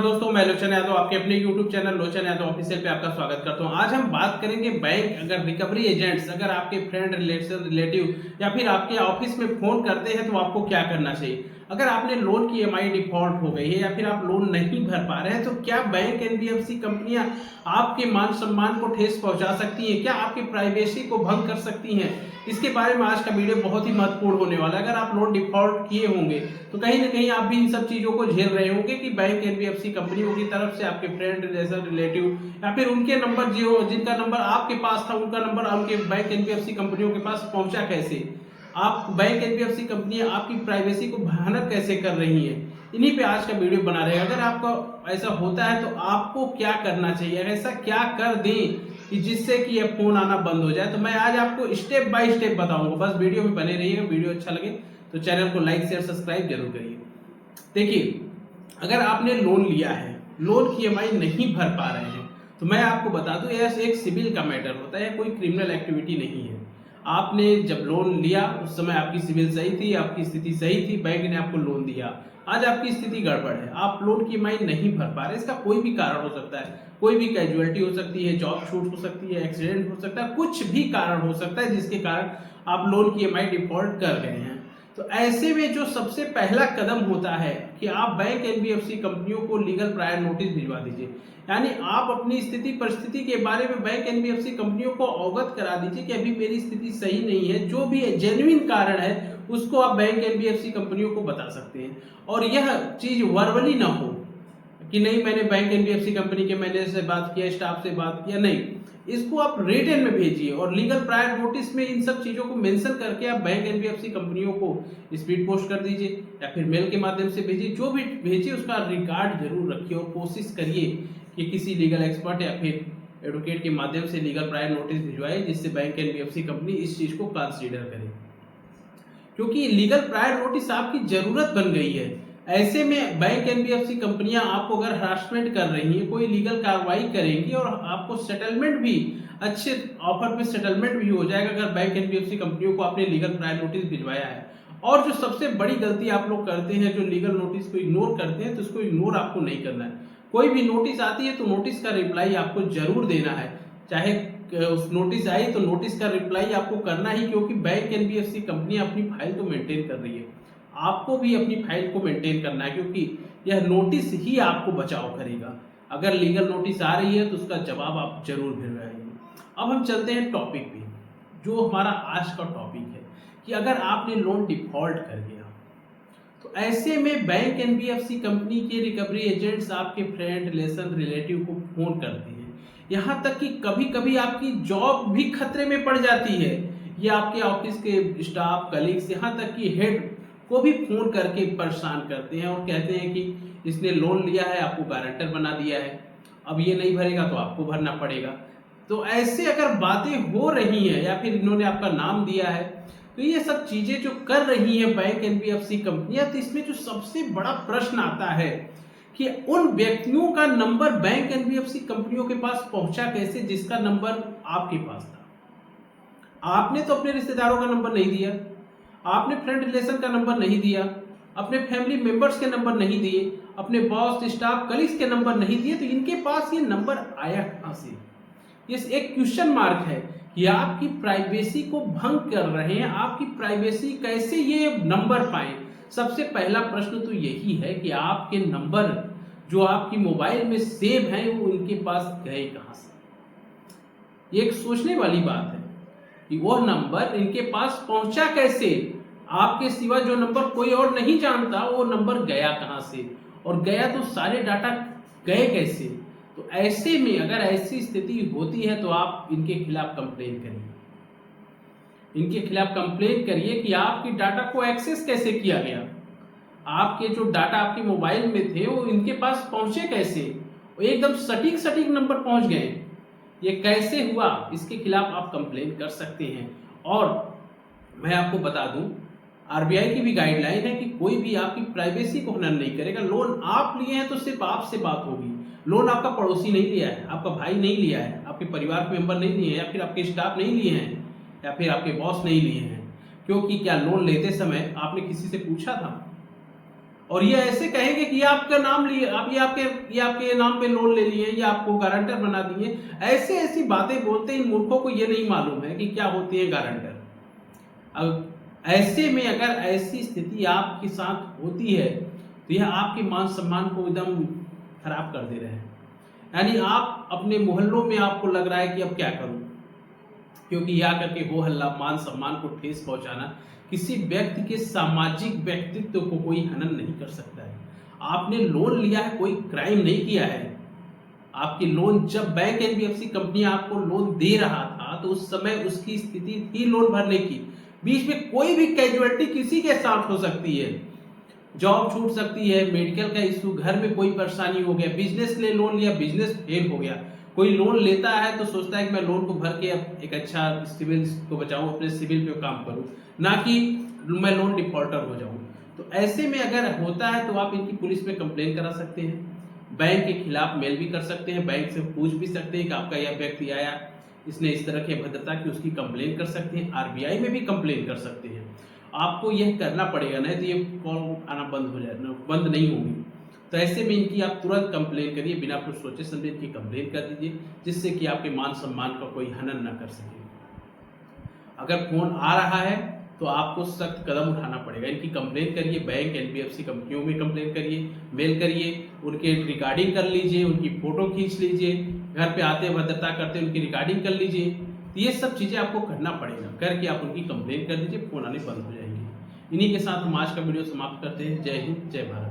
नमस्कार दोस्तों, मैं लोचन यादव आपके अपने YouTube चैनल लोचन यादव ऑफिशियल पे आपका स्वागत करता हूं। आज हम बात करेंगे बैंक अगर रिकवरी एजेंट्स अगर आपके फ्रेंड रिलेटिव या फिर आपके ऑफिस में फोन करते हैं तो आपको क्या करना चाहिए। अगर आपने लोन की ईएमआई डिफॉल्ट हो गई है या फिर आप लोन नहीं भर पा रहे हैं तो क्या बैंक एनबीएफसी कंपनियां आपके मान सम्मान को ठेस पहुंचा सकती हैं, क्या आपकी प्राइवेसी को भंग कर सकती हैं। इसके बारे में आज का वीडियो बहुत ही महत्वपूर्ण होने वाला है। अगर आप लोन डिफॉल्ट किए होंगे तो कहीं ना कहीं आप भी इन सब चीजों को झेल रहे होंगे कि बैंक एनबीएफसी कंपनियों की तरफ से आपके फ्रेंड रिलेटिव या फिर उनके नंबर जो जिनका नंबर आपके पास था उनका नंबर उनके बैंक एनबीएफसी कंपनियों के पास पहुंचा कैसे, आप बैंक एनबीएफसी कंपनियां आपकी प्राइवेसी को भयानक कैसे कर रही हैं। इन्हीं पे आज का वीडियो बना रहेगा। अगर आपका ऐसा होता है तो आपको क्या करना चाहिए, ऐसा क्या कर दें कि जिससे कि ये फोन आना बंद हो जाए। तो मैं आज आपको स्टेप बाय स्टेप बताऊंगा, बस वीडियो में बने रहिएगा। वीडियो अच्छा लगे तो चैनल को लाइक शेयर सब्सक्राइब जरूर करिए। देखिए, अगर आपने लोन लिया है, लोन की ईएमआई नहीं भर पा रहे हैं तो मैं आपको बता दूं यह एक सिविल का मैटर होता है, कोई क्रिमिनल एक्टिविटी नहीं है। आपने जब लोन लिया उस समय आपकी सिविल सही थी, आपकी स्थिति सही थी, बैंक ने आपको लोन दिया। आज आपकी स्थिति गड़बड़ है, आप लोन की ईएमआई नहीं भर पा रहे। इसका कोई भी कारण हो सकता है, कोई भी कैजुअलिटी हो सकती है, जॉब छूट हो सकती है, एक्सीडेंट हो सकता है, कुछ भी कारण हो सकता है जिसके कारण आप लोन की ईएमआई डिफॉल्ट कर गए हैं। तो ऐसे में जो सबसे पहला कदम होता है कि आप बैंक एनबीएफसी कंपनियों को लीगल प्रायर नोटिस भिजवा दीजिए। यानी आप अपनी स्थिति परिस्थिति के बारे में बैंक एनबीएफसी कंपनियों को अवगत करा दीजिए कि अभी मेरी स्थिति सही नहीं है। जो भी जेन्युइन कारण है उसको आप बैंक एनबीएफसी कंपनियों को बता सकते हैं। और यह चीज वर्बली ना हो कि नहीं मैंने बैंक एनबीएफसी कंपनी के मैनेजर से बात किया, स्टाफ से बात किया, नहीं, इसको आप रिटन में भेजिए और लीगल प्रायर नोटिस में इन सब चीजों को मेंशन करके आप बैंक एनबीएफसी कंपनियों को स्पीड पोस्ट कर दीजिए या फिर मेल के माध्यम से भेजिए। जो भी भेजिए उसका रिकॉर्ड जरूर रखिए और कोशिश करिए कि किसी लीगल एक्सपर्ट या फिर एडवोकेट के माध्यम से लीगल प्रायर नोटिस भिजवाए जिससे बैंक एनबीएफसी कंपनी इस चीज को कंसीडर करे, क्योंकि लीगल प्रायर नोटिस आपकी जरूरत बन गई है। ऐसे में बैंक एनबीएफसी कंपनियां आपको अगर हरासमेंट कर रही हैं, कोई लीगल कार्रवाई करेंगी और आपको सेटलमेंट भी अच्छे ऑफर पे सेटलमेंट भी हो जाएगा अगर बैंक एनबीएफसी कंपनियों को आपने लीगल प्रायर नोटिस भिजवाया है। और जो सबसे बड़ी गलती आप लोग करते हैं, जो लीगल नोटिस को इग्नोर करते हैं, तो उसको इग्नोर आपको नहीं करना है। कोई भी नोटिस आती है तो नोटिस का रिप्लाई आपको जरूर देना है, चाहे उस नोटिस आई तो नोटिस का रिप्लाई आपको करना ही, क्योंकि बैंक एनबीएफसी कंपनी अपनी फाइल तो मेंटेन कर रही है, आपको भी अपनी फाइल को मेंटेन करना है, क्योंकि यह नोटिस ही आपको बचाव करेगा। अगर लीगल नोटिस आ रही है तो उसका जवाब आप जरूर भिजवाइए। अब हम चलते हैं टॉपिक पे, जो हमारा आज का टॉपिक है कि अगर आपने लोन डिफॉल्ट कर गया तो ऐसे में बैंक एनबीएफसी कंपनी के रिकवरी एजेंट्स आपके फ्रेंड रिलेटिव को फोन करते हैं। यहाँ तक कि कभी कभी आपकी जॉब भी खतरे में पड़ जाती है। ये आपके ऑफिस के स्टाफ कलीग्स, यहाँ तक कि हेड को भी फोन करके परेशान करते हैं और कहते हैं कि इसने लोन लिया है, आपको गारंटर बना दिया है, अब ये नहीं भरेगा तो आपको भरना पड़ेगा। तो ऐसे अगर बातें हो रही हैं या फिर इन्होंने आपका नाम दिया है, तो ये सब चीजें जो कर रही है बैंक एनबीएफसी कंपनियां, तो इसमें जो सबसे बड़ा प्रश्न आता है कि उन व्यक्तियों का नंबर बैंक एनबीएफसी कंपनियों के पास पहुंचा कैसे जिसका नंबर आपके पास था। आपने तो अपने रिश्तेदारों का नंबर नहीं दिया, आपने फ्रेंड रिलेशन का नंबर नहीं दिया, अपने फैमिली मेंबर्स के नंबर नहीं दिए, अपने बॉस स्टाफ कलीग्स के नंबर नहीं दिए, तो इनके पास ये नंबर आया कहां से। ये एक क्वेश्चन मार्क है कि आपकी प्राइवेसी को भंग कर रहे हैं। आपकी प्राइवेसी कैसे ये नंबर पाए। सबसे पहला प्रश्न तो यही है कि आपके नंबर जो आपकी मोबाइल में सेव हैं वो इनके पास गए कहां से। ये एक सोचने वाली बात है कि वह नंबर इनके पास पहुंचा कैसे। आपके सिवा जो नंबर कोई और नहीं जानता वो नंबर गया कहां से, और गया तो सारे डाटा गए कैसे। तो ऐसे में अगर ऐसी स्थिति होती है तो आप इनके खिलाफ कंप्लेन करिए। इनके खिलाफ कंप्लेन करिए कि आपकी डाटा को एक्सेस कैसे किया गया, आपके जो डाटा आपके मोबाइल में थे वो इनके पास पहुंचे कैसे, वो एकदम सटीक नंबर पहुंच गए, ये कैसे हुआ। इसके खिलाफ आप कंप्लेन कर सकते हैं। और मैं आपको बता दूं, आरबीआई की भी गाइडलाइन है कि कोई भी आपकी प्राइवेसी को हनन नहीं करेगा। लोन आप लिए हैं तो सिर्फ आपसे बात होगी। लोन आपका पड़ोसी नहीं लिया है, आपका भाई नहीं लिया है, आपके परिवार के मेंबर नहीं लिए हैं, या फिर आपके स्टाफ नहीं लिए हैं, या फिर आपके बॉस नहीं लिए हैं। क्योंकि क्या लोन लेते समय आपने किसी से पूछा था। और ये ऐसे कहेंगे कि ये आपका नाम लिए, आप ये आपके नाम पे लोन ले लिए, ये आपको गारंटर बना दिए। ऐसे ऐसी बातें बोलते हैं। इन मूर्खों को ये नहीं मालूम है कि क्या होती है गारंटर। अब ऐसे में अगर ऐसी स्थिति आपके साथ होती है तो यह आपके मान सम्मान को एकदम खराब कर दे रहे हैं। यानी आप अपने मोहल्लों में आपको लग रहा है कि अब क्या करूं, क्योंकि या करके हो हल्ला, मान सम्मान को ठेस पहुंचाना किसी व्यक्ति के सामाजिक व्यक्तित्व को कोई हनन नहीं कर सकता है। आपने लोन लिया है, कोई क्राइम नहीं किया है। आपकी लोन, जब बैंक एनबीएफसी कंपनी आपको लोन दे रहा था तो उस समय उसकी स्थिति थी लोन भरने की। बीच में कोई भी कैजुअलिटी किसी के साथ हो सकती है, जॉब छूट सकती है, मेडिकल का इशू, घर में कोई परेशानी हो गया, बिजनेस ले लोन लिया, बिजनेस फेल हो गया। कोई लोन लेता है तो सोचता है कि मैं लोन को भर के अब एक अच्छा सिविल को बचाऊं, अपने सिविल पे काम करूं, ना कि मैं लोन डिफॉल्टर हो जाऊं। तो ऐसे में अगर होता है तो आप इनकी पुलिस में कंप्लेन करा सकते हैं, बैंक के खिलाफ मेल भी कर सकते हैं, बैंक से पूछ भी सकते हैं कि आपका यह व्यक्ति आया, इसने इस तरह की अभद्रता की, उसकी कंप्लेन कर सकते हैं, आरबीआई में भी कंप्लेन कर सकते हैं। आपको यह करना पड़ेगा, नहीं तो ये कॉल आना बंद हो जाए, बंद नहीं होगी। तो ऐसे में इनकी आप तुरंत कंप्लेन करिए, बिना कुछ सोचे समझे इनकी कंप्लेन कर दीजिए, जिससे कि आपके मान सम्मान का कोई हनन ना कर सके। अगर फोन आ रहा है तो आपको सख्त कदम उठाना पड़ेगा। इनकी कंप्लेन करिए, बैंक एनबीएफसी कंपनियों में कंप्लेन करिए, मेल करिए, उनके रिकॉर्डिंग कर लीजिए, उनकी फोटो खींच लीजिए, घर पे आते भद्रता करते उनकी रिकॉर्डिंग कर लीजिए। तो ये सब चीज़ें आपको करना पड़ेगा, करके आप उनकी कंप्लेन कर दीजिए, फोन आने बंद हो जाएंगे। इन्हीं के साथ हम आज का वीडियो समाप्त करते हैं। जय हिंद, जय भारत।